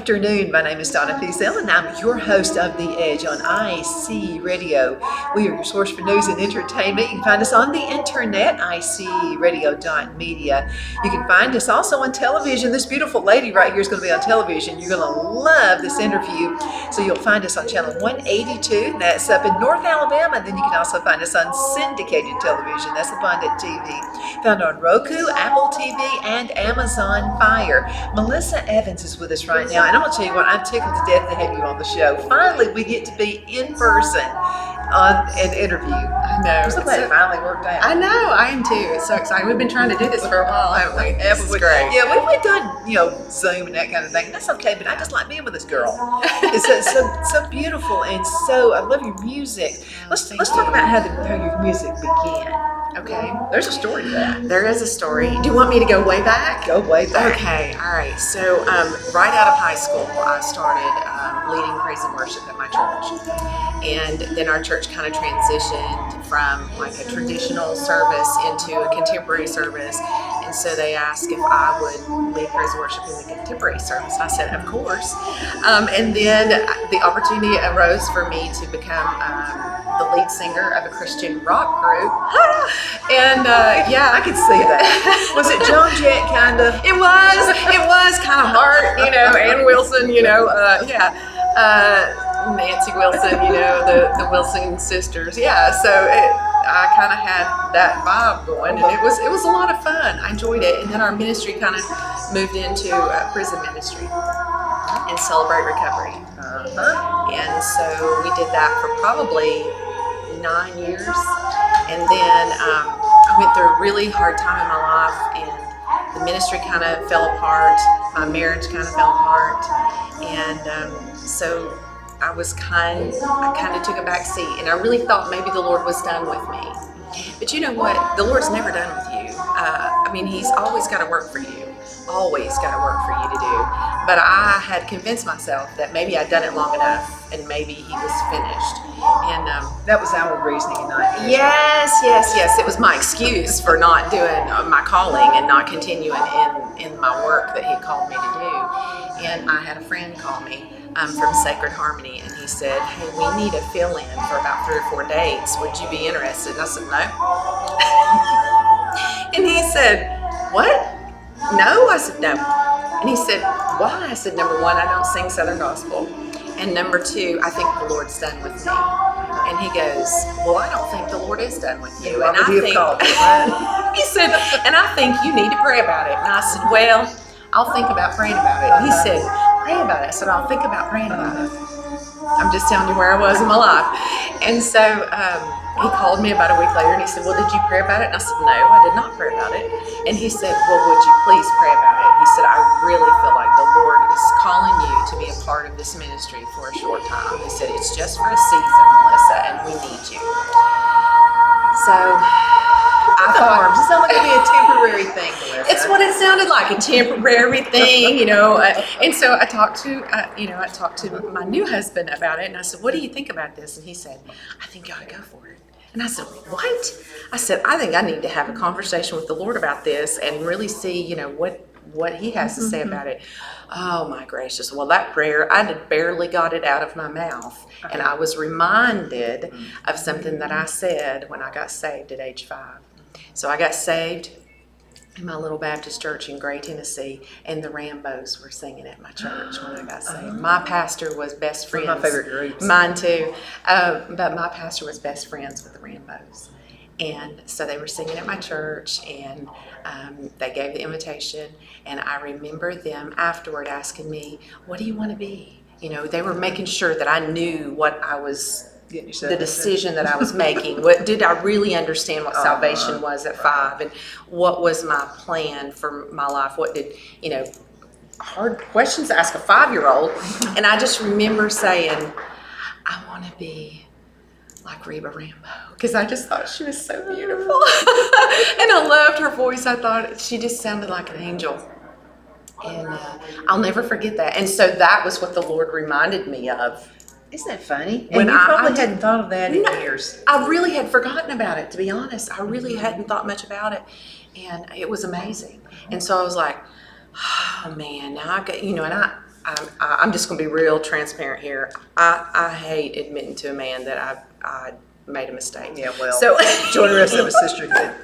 afternoon. My name is Donna Fiesel, and I'm your host of The Edge on IC Radio. We are your source for news and entertainment. You can find us on the internet, icradio.media. You can find us also on television. This beautiful lady right here is going to be on television. You're going to love this interview. So you'll find us on channel 182. That's up in North Alabama. And then you can also find us on syndicated television. That's Abundant TV. Found on Roku, Apple TV, and Amazon Fire. Melissa Evans is with us right now, and I'm going to tell you what, I'm tickled to death to have you on the show. Finally, we get to be in person on an interview. I know. I'm so glad it finally worked out. I know. I am too. It's so exciting. We've been trying to do this for a while, haven't we? This is great. Yeah, we've done, Zoom and that kind of thing. That's okay, but I just like being with this girl. It's so beautiful, and so I love your music. Let's talk about how your music began. Okay. There's a story to that. There is a story. Do you want me to go way back? Go way back. Okay. All right. So right out of high school, I started leading praise and worship at my church. And then our church kind of transitioned from like a traditional service into a contemporary service. And so they asked if I would lead praise and worship in the contemporary service. I said, of course. And then the opportunity arose for me to become the lead singer of a Christian rock group. And I could see that. Was it Joan Jett kind of? It was kind of hard, Ann Wilson, Nancy Wilson, the Wilson sisters. Yeah, so I kind of had that vibe going, and it was a lot of fun. I enjoyed it. And then our ministry kind of moved into prison ministry and Celebrate Recovery. And so we did that for probably 9 years. And then I went through a really hard time in my life, and the ministry kind of fell apart. My marriage kind of fell apart. And so I kind of took a back seat, and I really thought maybe the Lord was done with me. But you know what? The Lord's never done with you. He's always got to work for you. Always got to work for you to do. But I had convinced myself that maybe I'd done it long enough, and maybe he was finished. And that was our reasoning tonight. Yes. It was my excuse for not doing my calling and not continuing in my work that he called me to do. And I had a friend call me from Sacred Harmony, and he said, hey, we need a fill-in for about 3 or 4 dates. Would you be interested? And I said, no. And he said, what? No? I said, no. And he said, why? I said, number one, I don't sing Southern gospel. And number two, I think the Lord's done with me. And he goes, well, I don't think the Lord is done with you. And I think, he said, and I think you need to pray about it. And I said, well, I'll think about praying about it. And he said, pray about it. I said, I'll think about praying about it. I'm just telling you where I was in my life. And so he called me about a week later, and he said, well, did you pray about it? And I said, no, I did not pray about it. And he said, well, would you please pray about it? He said, I really feel like the Lord is calling you to be a part of this ministry for a short time. He said, it's just for a season, Melissa, and we need you. So I thought, it's not going to be a temporary thing, Melissa. It's what it sounded like, a temporary thing, And so I talked to my new husband about it, and I said, what do you think about this? And he said, I think you ought to go for it. And I said, what? I said, I think I need to have a conversation with the Lord about this and really see, what he has to say about it. Oh my gracious. Well, that prayer, I had barely got it out of my mouth. And I was reminded of something that I said when I got saved at age 5. So I got saved in my little Baptist church in Gray, Tennessee, and the Rambos were singing at my church when I got saved. My pastor was best friends. One of my favorite groups. Mine too. But my pastor was best friends with the Rambos. And so they were singing at my church, and they gave the invitation, and I remember them afterward asking me, what do you want to be? They were making sure that I knew what I was, the decision that I was making. What did I really understand what salvation was at 5, and what was my plan for my life? What did, hard questions to ask a 5-year-old. And I just remember saying, I want to be like Reba Rambo, because I just thought she was so beautiful. And I loved her voice. I thought she just sounded like an angel. And I'll never forget that. And so that was what the Lord reminded me of. Isn't that funny? When and you probably hadn't thought of that in years. I really had forgotten about it, to be honest. I really hadn't thought much about it. And it was amazing. And so I was like, oh man, now I got, and I'm just going to be real transparent here. I hate admitting to a man that I made a mistake. Yeah, well, so join the rest of us, sisterhood.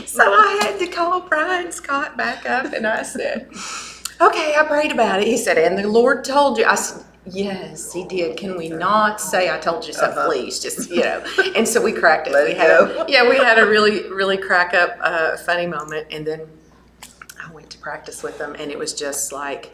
So I had to call Brian Scott back up, and I said, okay, I prayed about it. He said, and the Lord told you. I said, yes, he did. Can we not say I told you so, please? Just, And so we cracked it. Let it go. We had a really, really crack up funny moment. And then I went to practice with them, and it was just like,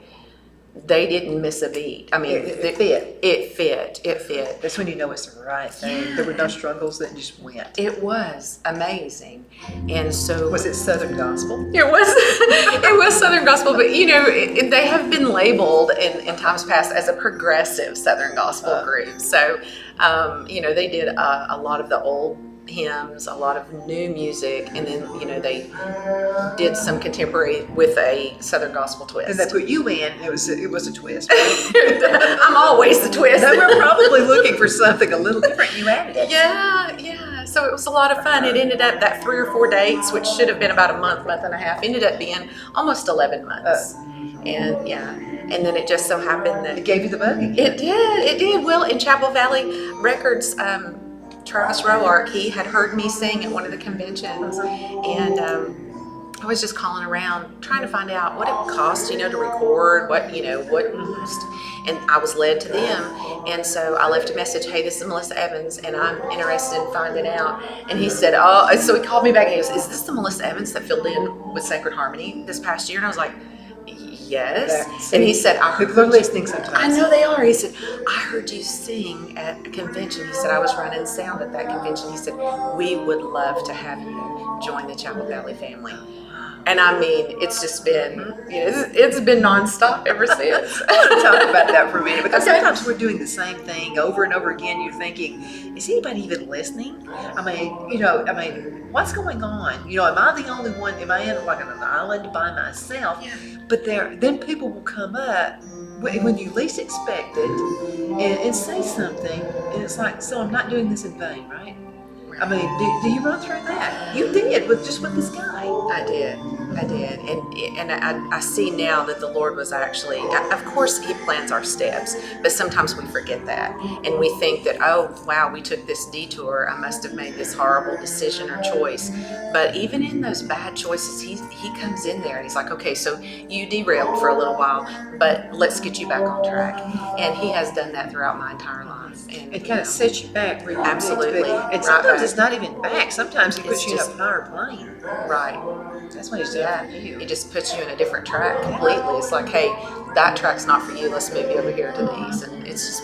they didn't miss a beat. I mean, it fit. It fit. That's when you know it's the right thing. Yeah. There were no struggles that just went. It was amazing. And so Was it Southern gospel? it was it was Southern gospel, but they have been labeled in times past as a progressive Southern gospel group. So they did a lot of the old hymns, a lot of new music, and then they did some contemporary with a Southern gospel twist. And they put you in. It was a twist. Right? I'm always the twist. They were probably looking for something a little different. You added it. Yeah. So it was a lot of fun. It ended up that 3 or 4 dates, which should have been about a month and a half, ended up being almost 11 months. And then it just so happened that It gave you the bug again. It did. Well, in Chapel Valley Records, Travis Roark, he had heard me sing at one of the conventions, and I was just calling around trying to find out what it would cost, to record, what, and I was led to them. And so I left a message, hey, this is Melissa Evans, and I'm interested in finding out. And he said, oh, so he called me back and he goes, is this the Melissa Evans that filled in with Sacred Harmony this past year? And I was like, yes. And he said, People are listening sometimes. I know they are. He said, I heard you sing at a convention. He said, I was running sound at that convention. He said, we would love to have you join the Chapel Valley family. And I mean, it's just been, it's been nonstop ever since. I want to talk about that for a minute, because Okay. sometimes we're doing the same thing over and over again. You're thinking, is anybody even listening? I mean, what's going on? Am I the only one? Am I in like an island by myself? Yeah. But then people will come up when you least expect it and say something, and it's like, so I'm not doing this in vain, right? I mean, do you run through that? You did with this guy. I did, and I see now that the Lord was actually, of course He plans our steps, but sometimes we forget that, and we think that, oh wow, we took this detour, I must have made this horrible decision or choice. But even in those bad choices, He comes in there and He's like, okay, so you derailed for a little while, but let's get you back on track. And He has done that throughout my entire life. And It kind of sets you back where you Absolutely. need to be. And Right sometimes back. it's not even back. Sometimes He puts It's you in just- a higher plane. right. That's what He's doing Yeah, for you. He just puts you in a different track completely. It's like, hey, that track's not for you. Let's move you over here to these. And it's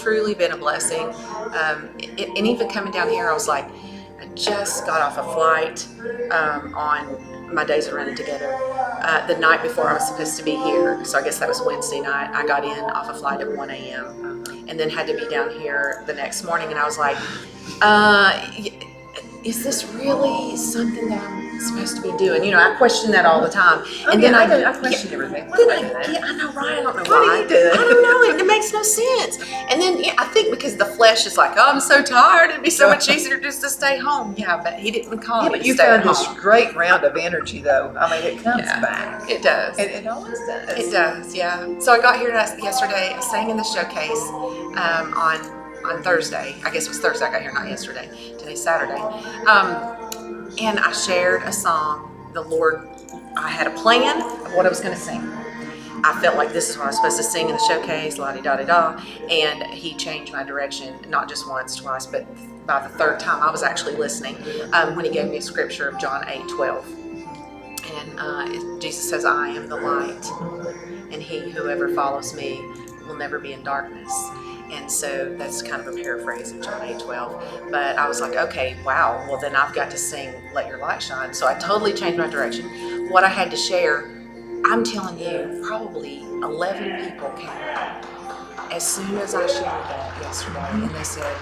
truly been a blessing. And even coming down here, I was like, I just got off a flight on my days are running together. The night before I was supposed to be here, so I guess that was Wednesday night, I got in off a flight at 1 a.m. and then had to be down here the next morning. And I was like, is this really something that I'm supposed to be doing? I question that all the time. And then I question everything. Why Then do I do that? I know, right? I don't know What why. are you doing? I don't know. It makes no sense. And then I think because the flesh is like, oh, I'm so tired. It'd be so much easier just to stay home. Yeah, but He didn't call Yeah, me but to you stay found at this home. great round of energy, though. I mean, it comes Yeah. back. It does. It always does. It does, yeah. So I got here yesterday. I sang in the showcase on Thursday. I guess it was Thursday I got here, not yesterday. Today's Saturday. And I shared a song. The Lord, I had a plan of what I was going to sing. I felt like this is what I was supposed to sing in the showcase, la-di-da-di-da. And He changed my direction, not just once, twice, but by the third time I was actually listening when He gave me a scripture of John 8:12. And Jesus says, I am the light, and whoever follows me will never be in darkness. And so that's kind of a paraphrase of John 8:12. But I was like, okay, wow, well then I've got to sing Let Your Light Shine. So I totally changed my direction. What I had to share, I'm telling you, probably 11 people came up as soon as I shared that yesterday. And they said,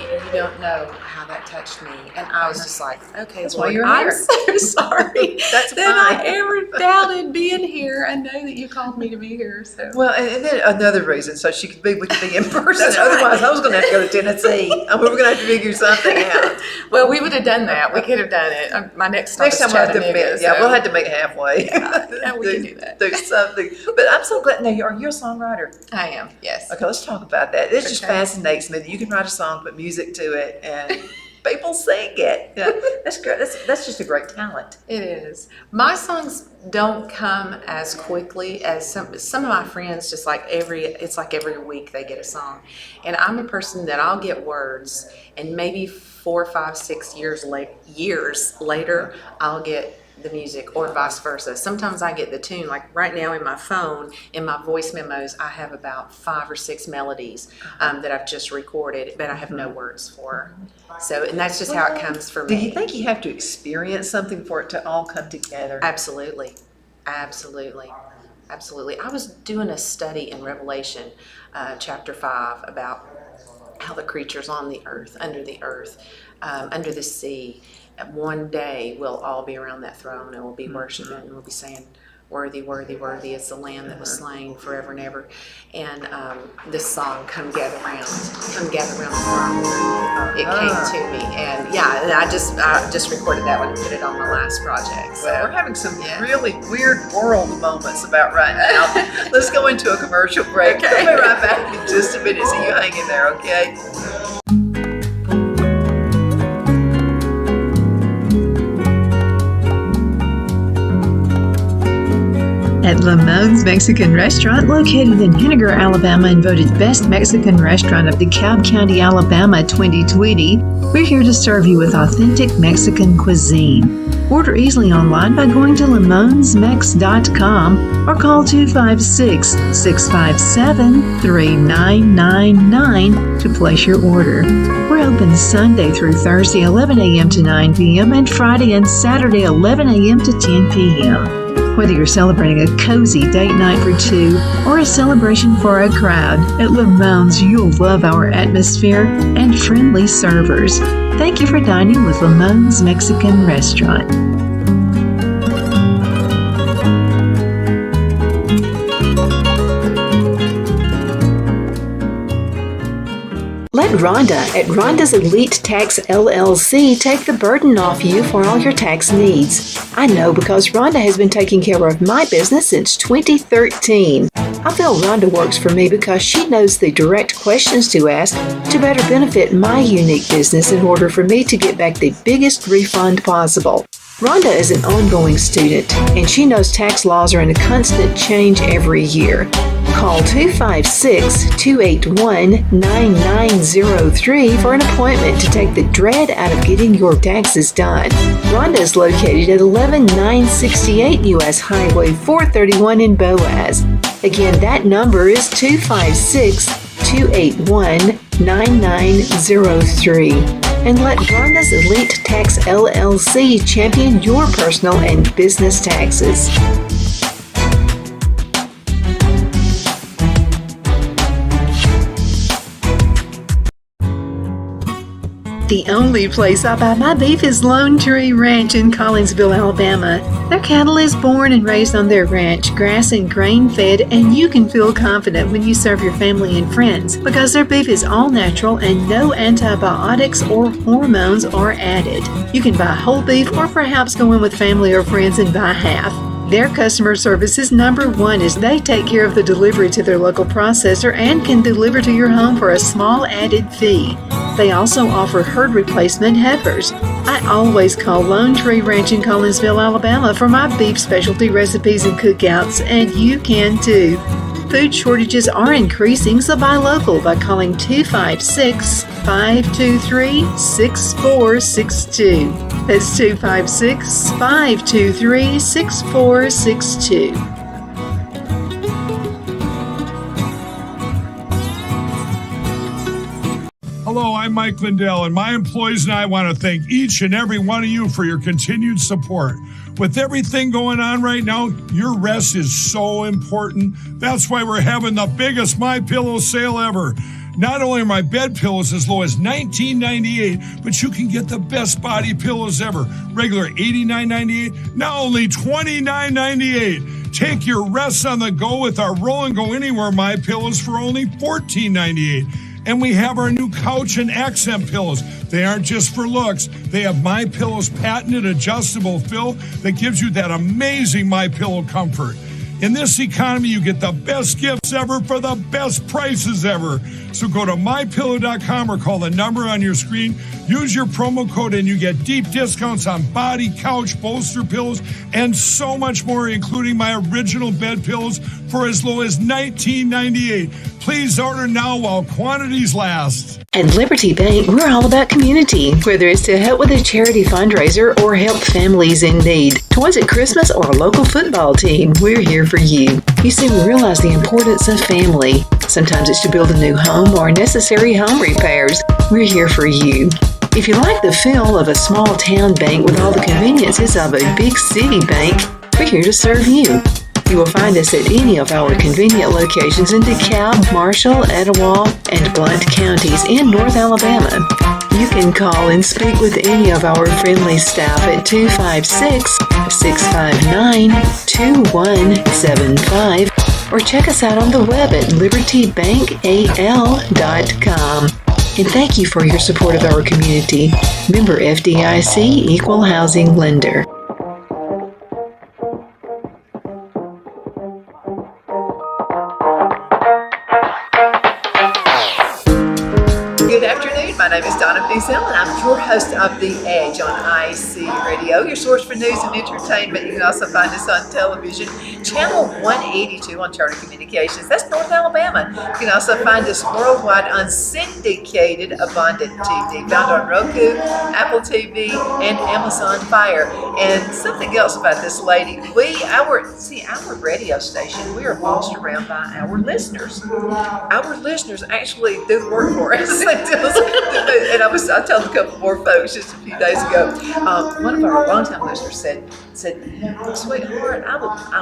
you don't know how that touched me. And I was just like, okay, That's Lord, why you're I'm here. so sorry That's that fine. I ever doubted being here. I know that you called me to be here. So Well, and then another reason, so we could be in person. That's right. Otherwise, I was going to have to go to Tennessee. And we were going to have to figure something out. well, we would have done that. We could have done it. My next stop Next is time we'll have to Chattanooga. admit, yeah, we'll have to make it halfway. Yeah, we can do that. Do something. But I'm so glad. Now, are you a songwriter? I am, yes. Okay, let's talk about that. It just Okay. fascinates me that you can write a song, put music to it, and people sing it. Yeah, that's great. That's just a great talent. It is. My songs don't come as quickly as some of my friends. Just like it's like every week they get a song, and I'm a person that I'll get words, and maybe 4, 5, 6 years later, I'll get the music, or vice versa. Sometimes I get the tune. Like right now in my phone, in my voice memos, I have about 5 or 6 melodies that I've just recorded, but I have no words for. So, and that's just how it comes for Do me. you think you have to experience something for it to all come together? Absolutely. Absolutely. Absolutely. I was doing a study in Revelation chapter 5 about how the creatures on the earth, under the sea, one day we'll all be around that throne and we'll be worshiping and we'll be saying, worthy, worthy, worthy is the Lamb that was slain forever and ever. And this song, Come Gather Round the Throne, it came to me. And yeah, and I just recorded that one and put it on my last project. So Well, we're having some really weird world moments about right now. Let's go into a commercial break. Okay. We'll be right back in just a minute. So you hang in there, okay? At Lamone's Mexican Restaurant, located in Henniger, Alabama, and voted Best Mexican Restaurant of DeKalb County, Alabama 2020, we're here to serve you with authentic Mexican cuisine. Order easily online by going to lamonsmex.com or call 256-657-3999 to place your order. We're open Sunday through Thursday 11 a.m. to 9 p.m. and Friday and Saturday 11 a.m. to 10 p.m. Whether you're celebrating a cozy date night for 2 or a celebration for a crowd, at Lamone's you'll love our atmosphere and friendly servers. Thank you for dining with Lamone's Mexican Restaurant. Let Rhonda at Rhonda's Elite Tax LLC take the burden off you for all your tax needs. I know because Rhonda has been taking care of my business since 2013. I feel Rhonda works for me because she knows the direct questions to ask to better benefit my unique business in order for me to get back the biggest refund possible. Rhonda is an ongoing student, and she knows tax laws are in a constant change every year. Call 256-281-9903 for an appointment to take the dread out of getting your taxes done. Rhonda is located at 11968 U.S. Highway 431 in Boaz. Again, that number is 256-281-9903. And let Rhonda's Elite Tax LLC champion your personal and business taxes. The only place I buy my beef is Lone Tree Ranch in Collinsville, Alabama. Their cattle is born and raised on their ranch, grass and grain fed, and you can feel confident when you serve your family and friends because their beef is all natural and no antibiotics or hormones are added. You can buy whole beef or perhaps go in with family or friends and buy half. Their customer service is number one as they take care of the delivery to their local processor and can deliver to your home for a small added fee. They also offer herd replacement heifers. I always call Lone Tree Ranch in Collinsville, Alabama for my beef specialty recipes and cookouts, and you can too. Food shortages are increasing, so buy local by calling 256-523-6462. That's 256-523-6462. Hello, I'm Mike Lindell, and my employees and I want to thank each and every one of you for your continued support. With everything going on right now, your rest is so important. That's why we're having the biggest MyPillow sale ever. Not only are my bed pillows as low as $19.98, but you can get the best body pillows ever. Regular $89.98, now only $29.98. Take your rest on the go with our Roll and Go Anywhere My Pillows for only $14.98. And we have our new couch and accent pillows. They aren't just for looks. They have My Pillow's patented adjustable fill that gives you that amazing My Pillow comfort. In this economy, you get the best gifts ever for the best prices ever. So go to mypillow.com or call the number on your screen. Use your promo code and you get deep discounts on body, couch, bolster pillows, and so much more, including my original bed pillows for as low as $19.98. Please order now while quantities last. At Liberty Bank, we're all about community. Whether it's to help with a charity fundraiser or help families in need, toys at Christmas or a local football team, we're here for you. You see, we realize the importance of family. Sometimes it's to build a new home or necessary home repairs. We're here for you. If you like the feel of a small town bank with all the conveniences of a big city bank, we're here to serve you. You will find us at any of our convenient locations in DeKalb, Marshall, Etowah, and Blount counties in North Alabama. You can call and speak with any of our friendly staff at 256-659-2175 or check us out on the web at libertybankal.com. And thank you for your support of our community. Member FDIC Equal Housing Lender. Good afternoon. My name is Donna Fiesel, and I'm your host of The Edge on IC Radio, your source for news and entertainment. You can also find us on television, channel 182 on Charter Communications. That's North Alabama. You can also find us worldwide on syndicated Abundant TV, found on Roku, Apple TV, and Amazon Fire. And something else about this lady, our radio station, we are bossed around by our listeners. Our listeners actually do the work for us. And I told a couple more folks just a few days ago. One of our longtime listeners said, "Sweetheart, I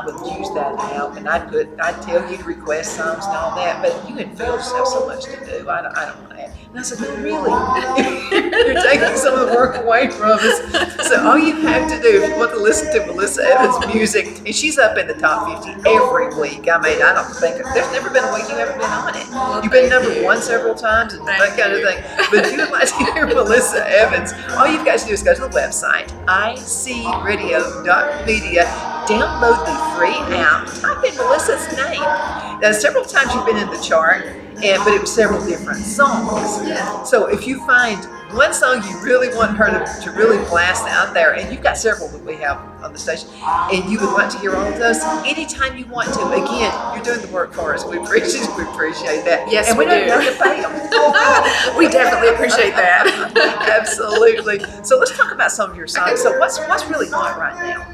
would use that app, and I'd tell you to request songs and all that, but you and Phil just have so much to do. I don't want that." And I said, "No, really, you're taking some of the work away from us. So all you have to do if you want to listen to Melissa Evans' music, and she's up in the top 50 every week. I mean, I don't think there's never been a week you haven't been on it. You've been number one several times and that kind of thing. But if you would like to hear Melissa Evans, all you've got to do is go to the website, icradio.media, download the free app, type in Melissa's name. Now, several times you've been in the chart, but it was several different songs. Yeah. So if you find one song you really want her to really blast out there, and you've got several that we have on the station, and you would like to hear all of those, anytime you want to. Again, you're doing the work for us. We appreciate that. Yes, and we don't do. have to pay them. We definitely appreciate that. Absolutely. So let's talk about some of your songs. So what's really hot right now?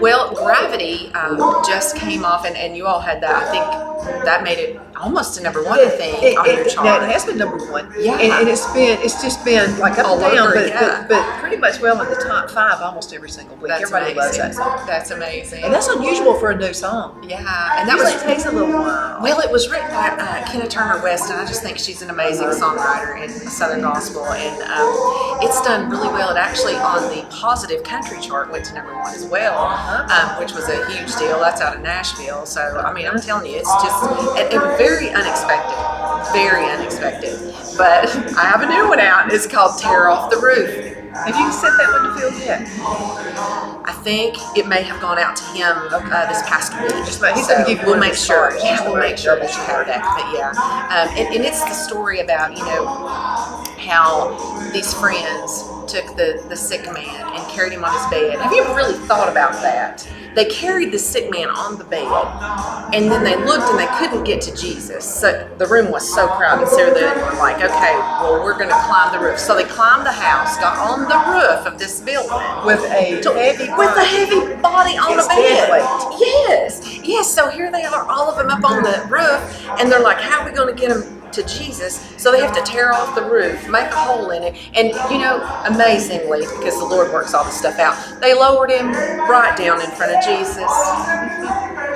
Well, Gravity just came off, and you all had that. I think that made it almost a number one, I think, on your chart. Now, it has been number one. Yeah. And it's just been like up All and down, over, yeah. but pretty much well in the top 5 almost every single week. That's Everybody loves amazing. that song. That's amazing. And that's unusual for a new song. Yeah, and that Usually was it takes a little while. well. It was written by Kenna Turner West, and I just think she's an amazing songwriter in Southern gospel, and it's done really well. It actually on the Positive Country chart went to number one as well, which was a huge deal. That's out of Nashville, so I mean, I'm telling you, it's just it very unexpected. Very unexpected. But I have a new one out. It's called Tear Off the Roof. Have you sent that one to Phil yet? I think it may have gone out to him this past week. He's gonna give you we'll one of make his sure. cards. Yeah, we'll make sure that you have that. But yeah, and it's the story about how these friends took the sick man and carried him on his bed. Have you ever really thought about that? They carried the sick man on the bed, and then they looked and they couldn't get to Jesus. So the room was so crowded. So they were like, okay, well, we're going to climb the roof. So they climbed the house, got on the roof of this building. With a heavy body on It's a bed. dead weight. Yes. So here they are, all of them up on the roof, and they're like, how are we going to get them to Jesus? So they have to tear off the roof, make a hole in it, and amazingly, because the Lord works all this stuff out, they lowered him right down in front of Jesus.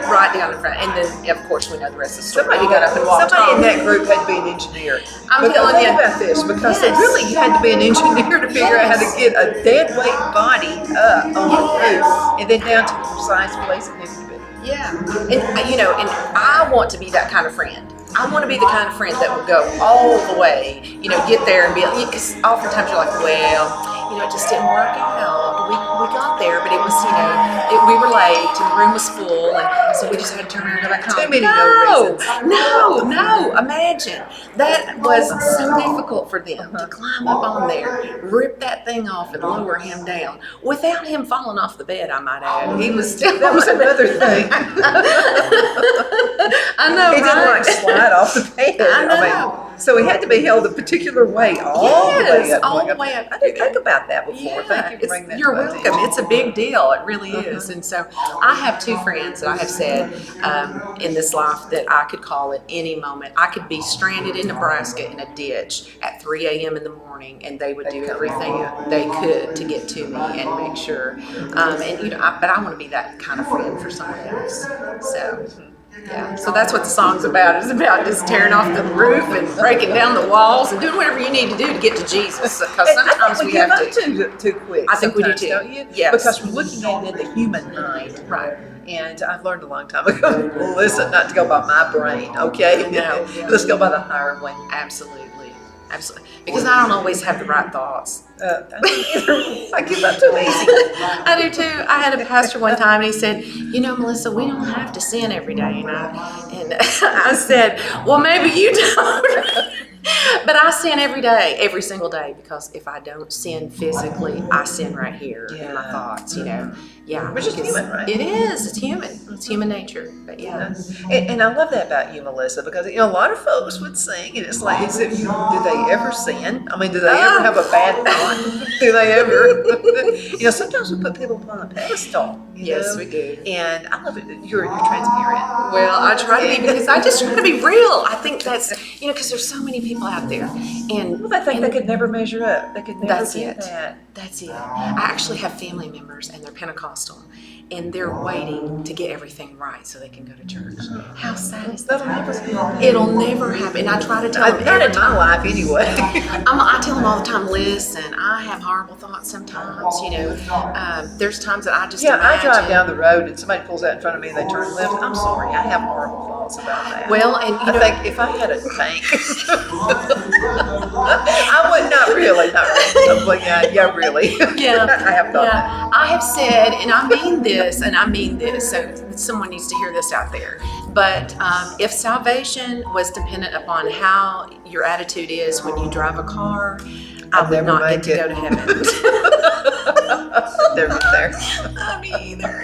right down in front. And then, of course, we know the rest of the story. Somebody You got up and walked somebody in home. that group had to be an engineer. I'm telling think you. about this, because Yes. really you had to be an engineer to figure out how to Yes. get a dead weight body up on the roof and then down to the precise place it needed to be. Yeah, and I want to be that kind of friend. I want to be the kind of friend that will go all the way, get there and be, because oftentimes you're like, well, it just didn't work out. We got there, but it was, we were late and the room was full, and so we just had to turn around and go back home. Too many no reasons. No, imagine. That was so difficult for them to climb up on there, rip that thing off and lower him down. Without him falling off the bed, I might add. He was still That was another thing. I know, He didn't right? slide off the bed. I know. So he had to be held a particular way all the way up. all the way up. I didn't think about that before. Yeah, Thank you for bringing that you're to my welcome. attention. It's a big deal. It really is. And so I have two friends that I have said in this life that I could call at any moment. I could be stranded in Nebraska in a ditch at 3 a.m. in the morning, and they would do everything they could to get to me and make sure. But I want to be that kind of friend for someone else. So. Yeah, so that's what the song's about. It's about just tearing off the roof and breaking down the walls and doing whatever you need to do to get to Jesus. Because sometimes we give have up too quick. I think we do sometimes, too. Don't you? Yes. Because we're looking at it in the human mind. Right. And I've learned a long time ago, listen, not to go by my brain, okay? No. Let's go by the higher one. Absolutely. Because I don't always have the right thoughts. I give up too easy. I do too. I had a pastor one time, and he said, Melissa, we don't have to sin every day. And I said, well, maybe you don't. But I sin every day, every single day, because if I don't sin physically, I sin right here in my thoughts, Yeah. Which is human, right? It is. It's human. It's human nature. But yeah. And I love that about you, Melissa, because a lot of folks would sing, and it's like, do they ever sin? I mean, do they ever have a bad thought? Do they ever? Sometimes we put people on a pedestal. Yes, we do. And I love it. You're transparent. Well, I try to be, because I just try to be real. I think that's, because there's so many people out there, and Well, they think they could never measure up. They could never That's get it. that. That's it. I actually have family members, and they're Pentecostal, and they're waiting to get everything right so they can go to church. How sad is that? That'll never happen. It'll never happen. And I try to tell them Not every in my time. life, anyway. I tell them all the time, listen, I have horrible thoughts sometimes. There's times that I just Yeah, I imagine. drive down the road and somebody pulls out in front of me and they turn left. I'm sorry, I have horrible thoughts about that. Well, and I think if I had a tank, I would not really. I'm like, yeah, really. Yeah, I have thought that. yeah. I have said, and I mean this, so someone needs to hear this out there. But if salvation was dependent upon how your attitude is when you drive a car, I would never not make get to it. go to heaven. Never there. Me either.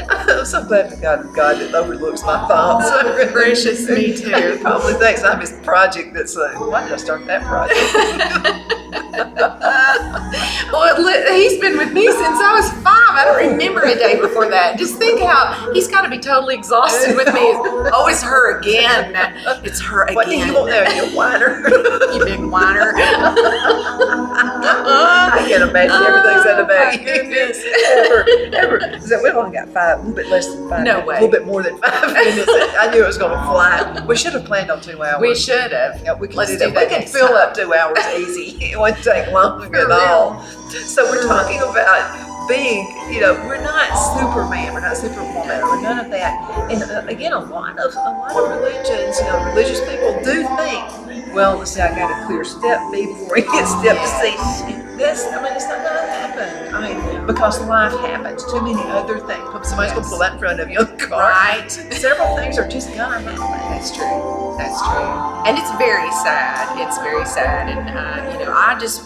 I'm so glad to God that overlooks my thoughts. Gracious, me too. He probably thinks I'm his project that's like, why did I start that project? Well, he's been with me since I was 5. I don't remember a day before that. Just think how he's got to be totally exhausted with me. Oh, it's her again. It's her again. What do you want there, you whiner? You big whiner. I can't imagine everything said about my you. goodness. Ever. So we've only got 5, a little bit less than 5 No minutes, way. a little bit more than 5 minutes. I knew it was going to fly. We should have planned on 2 hours. We should have. Yeah, we can Let's do do that. that We can next fill time. up 2 hours easy. It wouldn't take long at all. So we're talking about being, we're not Superman, we're not Superwoman, we're none of that. And again, a lot of religions, religious people do think, well, let's say I got a clear step B before I get step C. It's not going to happen. Because life happens. Too many other things. Somebody's going to pull that in front of you on the car. Right. Several things are just going to happen. That's true. That's true. And it's very sad. It's very sad. And,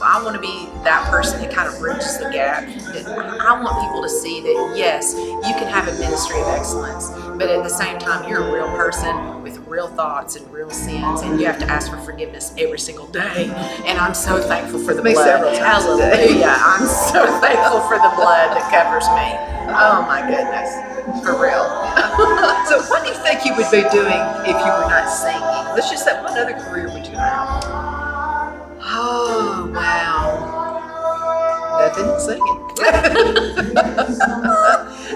I want to be that person that kind of bridges the gap. I want people to see that, yes, you can have a ministry of excellence, but at the same time, you're a real person with real thoughts and real sins, and you have to ask for forgiveness every single day. And I'm so thankful for the Me blood. several times a day. Hallelujah. I'm so thankful for the blood that covers me. Oh, my goodness. For real. So what do you think you would be doing if you were not singing? Let's just say, what other career would you have? Oh, wow. Nothing, singing.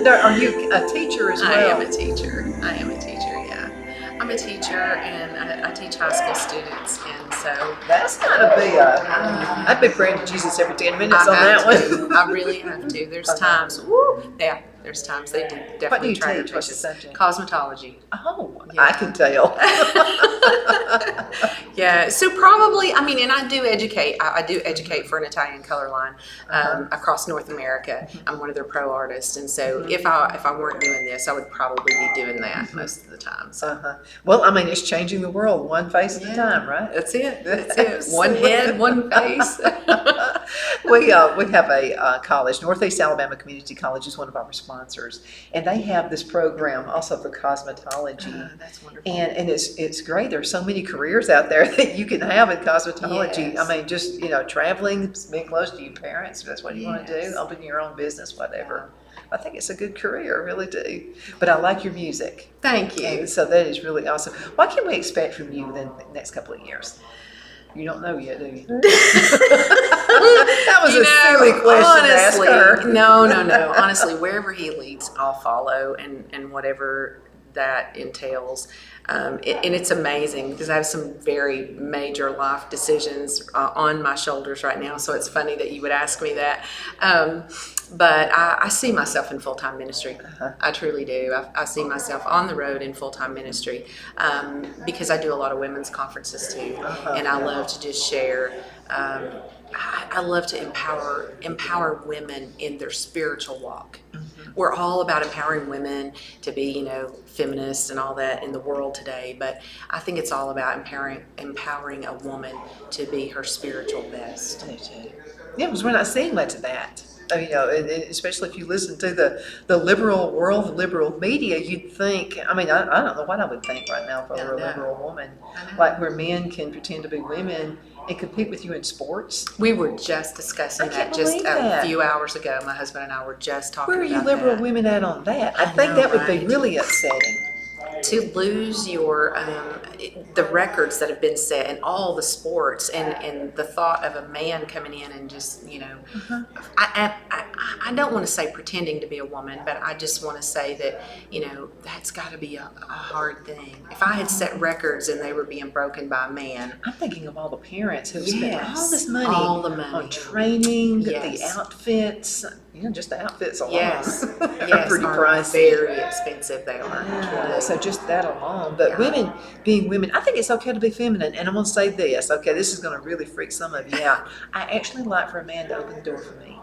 Are you a teacher as well? I am a teacher. Yeah. I'm a teacher, and I teach high school students, and so That's gotta be I'd be praying to Jesus every 10 minutes on that one. I really have to. There's times, there's times they do definitely What do you try to teach? push What's the us. subject? Cosmetology. Oh, Yeah. I can tell. Yeah, so probably, I mean, and I do educate. I do educate for an Italian color line across North America. I'm one of their pro artists, and so if I weren't doing this, I would probably be doing that most of the time. So Well, I mean, it's changing the world one face at a time, right? that's it. That's it. One head, one face. We have a college, Northeast Alabama Community College is one of our sponsors, and they have this program also for cosmetology. That's wonderful. And it's great. There's so many careers out there that you can have in cosmetology. Yes. I mean, just traveling, being close to your parents, if that's what you want to Yes. do, open your own business, whatever. I think it's a good career, I really do. But I like your music. Thank you. And so that is really awesome. What can we expect from you in the next couple of years? You don't know yet, do you? That was a silly question to ask her. No. Honestly, wherever he leads, I'll follow, and whatever that entails. And it's amazing because I have some very major life decisions on my shoulders right now. So it's funny that you would ask me that. But I see myself in full-time ministry. I truly do. I see myself on the road in full-time ministry because I do a lot of women's conferences too. And I love to just share. I love to empower women in their spiritual walk. We're all about empowering women to be, feminists and all that in the world today. But I think it's all about empowering a woman to be her spiritual best. Yeah, because we're not seeing much of that. I mean, and especially if you listen to the liberal world, the liberal media, you'd think, I don't know what I would think right now for a liberal woman. Like where men can pretend to be women and compete with you in sports. We were just discussing that just a few hours ago. My husband and I were just talking about that. Where are you liberal women at on that? I think that would be really upsetting. To lose your the records that have been set in all the sports, and the thought of a man coming in and just I don't want to say pretending to be a woman, but I just want to say that that's got to be a hard thing. If I had set records and they were being broken by a man, I'm thinking of all the parents who spent all this money, on training, the outfits. Just the outfits alone. Yes, are pretty pricey. Very expensive they are. Yeah, so just that alone. But women being women, I think it's okay to be feminine. And I'm going to say this. Okay, this is going to really freak some of you out. I actually like for a man to open the door for me.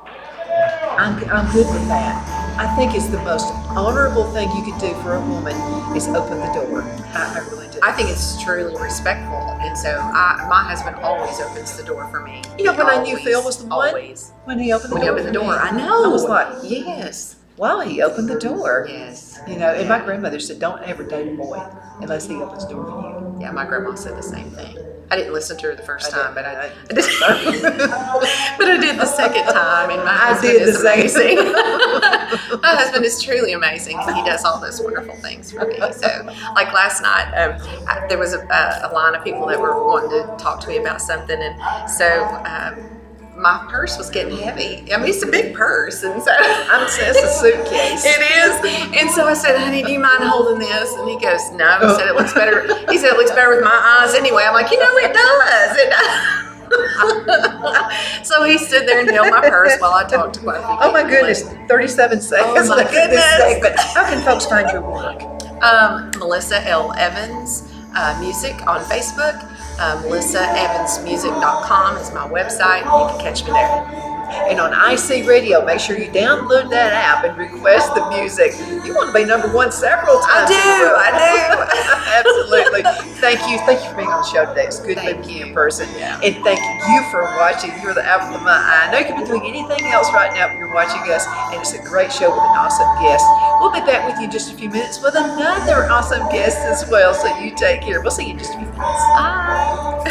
I'm good with that. I think it's the most honorable thing you could do for a woman is open the door. I really do. I think it's truly respectful, and so my husband always opens the door for me. When I knew Phil was the one, always when he opened the when he door, opened the door, I know. I was like, yes, wow, he opened the door. yes. And my grandmother said, don't ever date a boy unless he opens the door for you. Yeah, my grandma said the same thing. I didn't listen to her the first time, but I did. But I did the second time, and my husband is amazing. My husband is truly amazing, and he does all those wonderful things for me. So, like last night, there was a line of people that were wanting to talk to me about something, and so my purse was getting heavy. I mean, it's a big purse, and so it's a suitcase. It is. And so I said, honey, do you mind holding this? And he goes, no. He said, it looks better. He said, it looks better with my eyes anyway. I'm like, it does. So he stood there and held my purse while I talked to quite a few people. Oh my goodness, 37 seconds. Oh my goodness. But how can folks find your work? Melissa L. Evans Music on Facebook. MelissaEvansMusic.com is my website. You can catch me there. And on IC Radio, make sure you download that app and request the music. You want to be number one several times. I do. Absolutely. Thank you for being on the show today. It's good to meet you in person. Yeah. And thank you for watching. You're the apple of my eye. I know you could be doing anything else right now, but you're watching us, and it's a great show with an awesome guest. We'll be back with you in just a few minutes with another awesome guest as well, so you take care. We'll see you in just a few minutes. Bye.